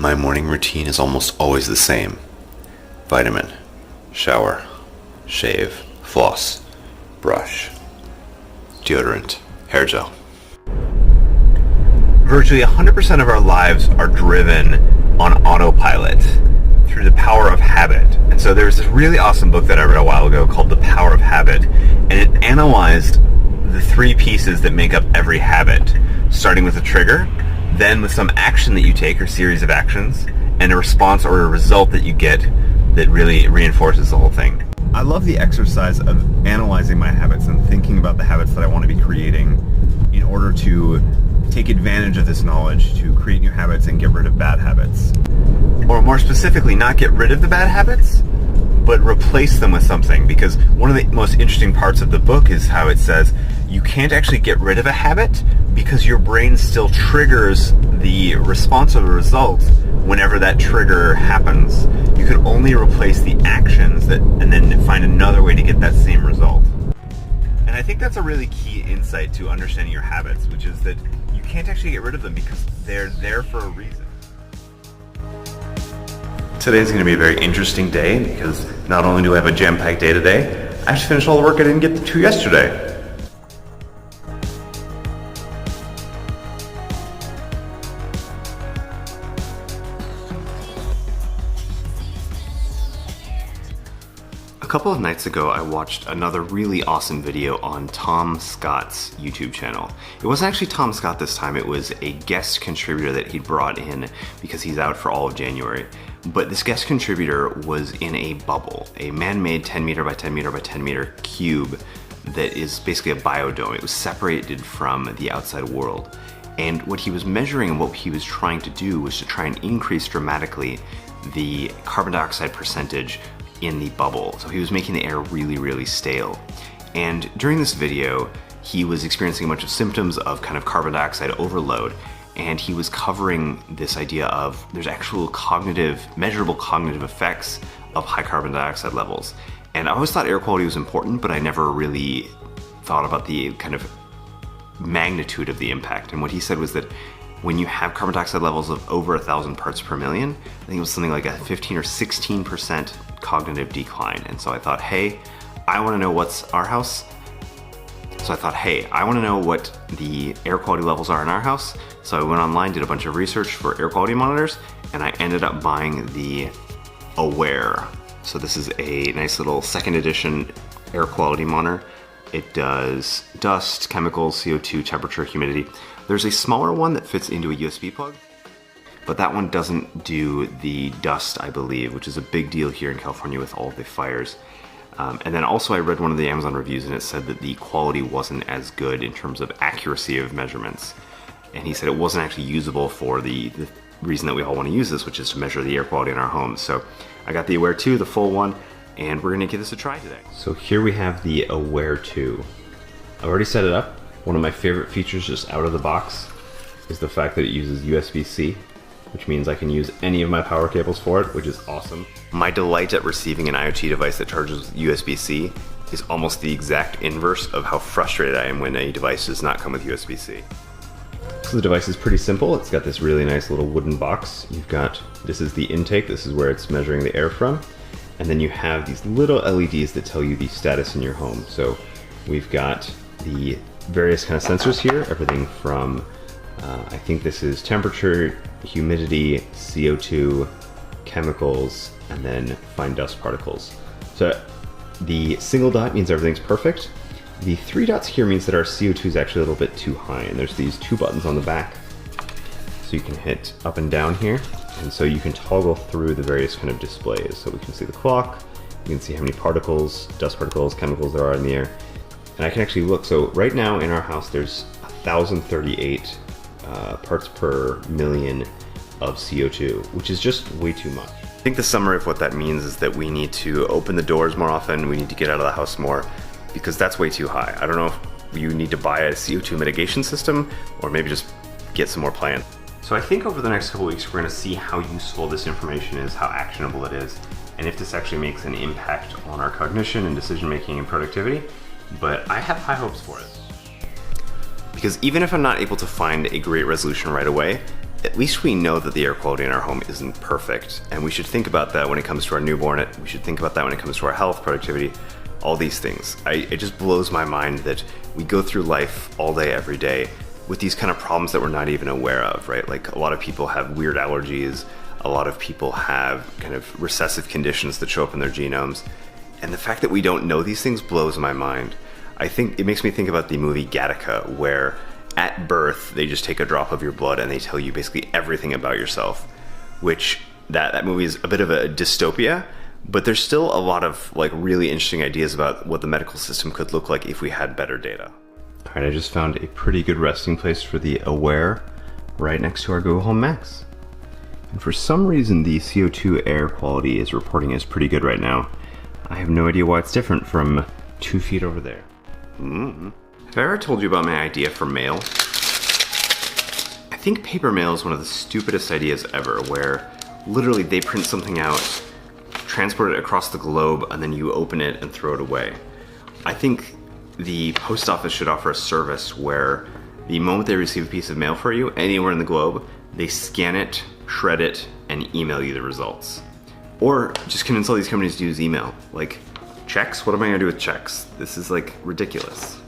My morning routine is almost always the same. Vitamin, shower, shave, floss, brush, deodorant, hair gel. Virtually 100% of our lives are driven on autopilot through the power of habit. And so there's this really awesome book that I read a while ago called The Power of Habit, and it analyzed the three pieces that make up every habit, starting with a trigger, then with some action that you take or series of actions, and a response or a result that you get that really reinforces the whole thing. I love the exercise of analyzing my habits and thinking about the habits that I want to be creating in order to take advantage of this knowledge to create new habits and get rid of bad habits. Or more specifically, not get rid of the bad habits, but replace them with something. Because one of the most interesting parts of the book is how it says you can't actually get rid of a habit because your brain still triggers the response or the result whenever that trigger happens. You can only replace the actions and then find another way to get that same result. And I think that's a really key insight to understanding your habits, which is that you can't actually get rid of them because they're there for a reason. Today's going to be a very interesting day because not only do I have a jam-packed day today, I have to finish all the work I didn't get to yesterday. A couple of nights ago, I watched another really awesome video on Tom Scott's YouTube channel. It wasn't actually Tom Scott this time, it was a guest contributor that he brought in because he's out for all of January. But this guest contributor was in a bubble, a man-made 10 meter by 10 meter by 10 meter cube that is basically a biodome. It was separated from the outside world. And what he was measuring and what he was trying to do was to try and increase dramatically the carbon dioxide percentage in the bubble. So he was making the air really, really stale. And during this video, he was experiencing a bunch of symptoms of kind of carbon dioxide overload. And he was covering this idea of there's actual measurable cognitive effects of high carbon dioxide levels. And I always thought air quality was important, but I never really thought about the kind of magnitude of the impact. And what he said was that when you have carbon dioxide levels of over 1,000 parts per million, I think it was something like a 15 or 16% cognitive decline. And so I thought, hey, I want to know what's our house. So I thought, hey, I want to know what the air quality levels are in our house. So I went online, did a bunch of research for air quality monitors, and I ended up buying the Awair. So this is a nice little second edition air quality monitor. It does dust, chemicals, CO2, temperature, humidity. There's a smaller one that fits into a USB plug, but that one doesn't do the dust, I believe, which is a big deal here in California with all the fires. And then also I read one of the Amazon reviews and it said that the quality wasn't as good in terms of accuracy of measurements. And he said it wasn't actually usable for the reason that we all want to use this, which is to measure the air quality in our homes. So I got the Awair 2, the full one, and we're gonna give this a try today. So here we have the Awair 2. I've already set it up. One of my favorite features just out of the box is the fact that it uses USB-C, which means I can use any of my power cables for it, which is awesome. My delight at receiving an IoT device that charges with USB-C is almost the exact inverse of how frustrated I am when a device does not come with USB-C. So the device is pretty simple. It's got this really nice little wooden box. This is the intake, this is where it's measuring the air from. And then you have these little LEDs that tell you the status in your home. So we've got the various kind of sensors here, everything from, I think this is temperature, humidity, CO2, chemicals, and then fine dust particles. So the single dot means everything's perfect. The 3 dots here means that our CO2 is actually a little bit too high, and there's these 2 buttons on the back. So you can hit up and down here, and so you can toggle through the various kind of displays. So we can see the clock, you can see how many particles, dust particles, chemicals there are in the air. And I can actually look, so right now in our house there's 1,038 parts per million of CO2, which is just way too much. I think the summary of what that means is that we need to open the doors more often, we need to get out of the house more, because that's way too high. I don't know if you need to buy a CO2 mitigation system, or maybe just get some more plants. So I think over the next couple weeks we're going to see how useful this information is, how actionable it is, and if this actually makes an impact on our cognition and decision making and productivity. But I have high hopes for it. Because even if I'm not able to find a great resolution right away, at least we know that the air quality in our home isn't perfect, and we should think about that when it comes to our newborn. We should think about that when it comes to our health, productivity, all these things. It just blows my mind that we go through life all day, every day, with these kind of problems that we're not even aware of, right? Like a lot of people have weird allergies, a lot of people have kind of recessive conditions that show up in their genomes, and the fact that we don't know these things blows my mind. I think it makes me think about the movie Gattaca, where at birth, they just take a drop of your blood and they tell you basically everything about yourself, which that movie is a bit of a dystopia, but there's still a lot of like really interesting ideas about what the medical system could look like if we had better data. All right, I just found a pretty good resting place for the Awair right next to our Google Home Max. And for some reason, the CO2 air quality is reporting as pretty good right now. I have no idea why it's different from 2 feet over there. Have I ever told you about my idea for mail? I think paper mail is one of the stupidest ideas ever, where literally they print something out, transport it across the globe, and then you open it and throw it away. I think the post office should offer a service where the moment they receive a piece of mail for you, anywhere in the globe, they scan it, shred it, and email you the results. Or just convince all these companies to use email. Like, checks? What am I gonna do with checks? This is like ridiculous.